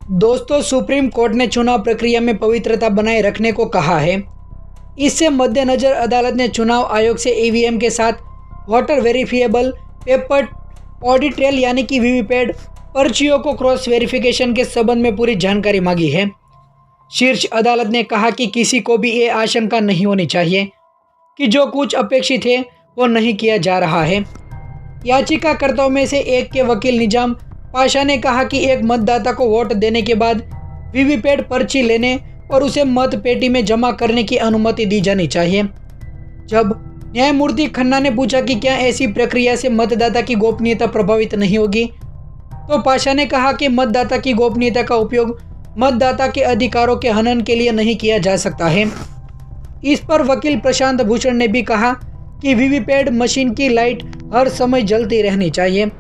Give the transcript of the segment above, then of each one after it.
दोस्तों, supreme court ने चुनाव प्रक्रिया में पवित्रता बनाए रखने को कहा है। इससे मद्देनजर अदालत ने चुनाव आयोग से ईवीएम के साथ voter verifiable paper audit trail यानी कि वीवीपैट पर्चियों को क्रॉस वेरिफिकेशन के संबंध में पूरी जानकारी मांगी है। शीर्ष अदालत ने कहा कि किसी को भी ये आशंका नहीं होनी चाहिए कि जो कुछ अपेक्षित है वो नहीं किया जा रहा है। याचिकाकर्ताओं में से एक के वकील निजाम पाशा ने कहा कि एक मतदाता को वोट देने के बाद वीवीपैट पर्ची लेने और उसे मत पेटी में जमा करने की अनुमति दी जानी चाहिए। जब न्यायमूर्ति खन्ना ने पूछा कि क्या ऐसी प्रक्रिया से मतदाता की गोपनीयता प्रभावित नहीं होगी, तो पाशा ने कहा कि मतदाता की गोपनीयता का उपयोग मतदाता के अधिकारों के हनन के लिए नहीं किया जा सकता है। इस पर वकील प्रशांत भूषण ने भी कहा कि वीवीपैट मशीन की लाइट हर समय जलती रहनी चाहिए।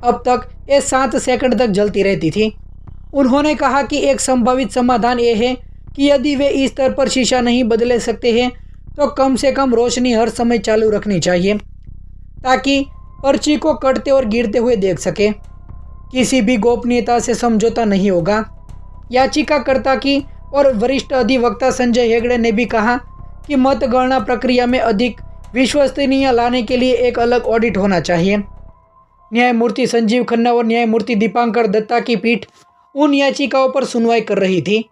अब तक ये 7 सेकंड तक जलती रहती थी। उन्होंने कहा कि एक संभावित समाधान ये है कि यदि वे इस स्तर पर शीशा नहीं बदले सकते हैं तो कम से कम रोशनी हर समय चालू रखनी चाहिए ताकि पर्ची को कटते और गिरते हुए देख सके। किसी भी गोपनीयता से समझौता नहीं होगा। याचिकाकर्ता की और वरिष्ठ अधिवक्ता संजय हेगड़े ने भी कहा कि मतगणना प्रक्रिया में अधिक विश्वसनीय लाने के लिए एक अलग ऑडिट होना चाहिए। न्यायमूर्ति संजीव खन्ना और न्यायमूर्ति दीपांकर दत्ता की पीठ उन याचिकाओं पर सुनवाई कर रही थी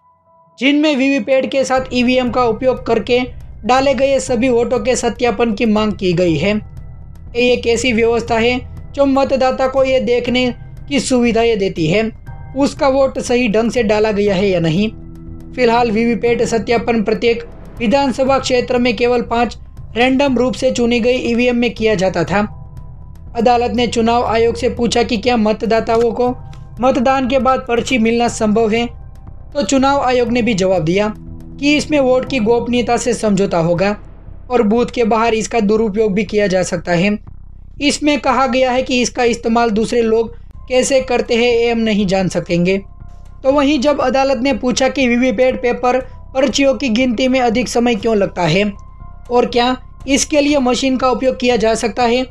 जिनमें वीवीपैट के साथ ईवीएम का उपयोग करके डाले गए सभी वोटों के सत्यापन की मांग की गई है। ये एक ऐसी व्यवस्था है जो मतदाता को ये देखने की सुविधाएं देती है उसका वोट सही ढंग से डाला गया है या नहीं। फिलहाल वीवीपैट सत्यापन प्रत्येक विधानसभा क्षेत्र में केवल 5 रैंडम रूप से चुनी गई ईवीएम में किया जाता था। अदालत ने चुनाव आयोग से पूछा कि क्या मतदाताओं को मतदान के बाद पर्ची मिलना संभव है, तो चुनाव आयोग ने भी जवाब दिया कि इसमें वोट की गोपनीयता से समझौता होगा और बूथ के बाहर इसका दुरुपयोग भी किया जा सकता है। इसमें कहा गया है कि इसका इस्तेमाल दूसरे लोग कैसे करते हैं ये हम नहीं जान सकेंगे। तो वहीं जब अदालत ने पूछा कि वीवीपैट पेपर पर्चियों की गिनती में अधिक समय क्यों लगता है और क्या इसके लिए मशीन का उपयोग किया जा सकता है,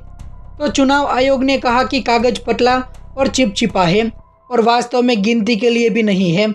तो चुनाव आयोग ने कहा कि कागज पतला और चिपचिपा है और वास्तव में गिनती के लिए भी नहीं है।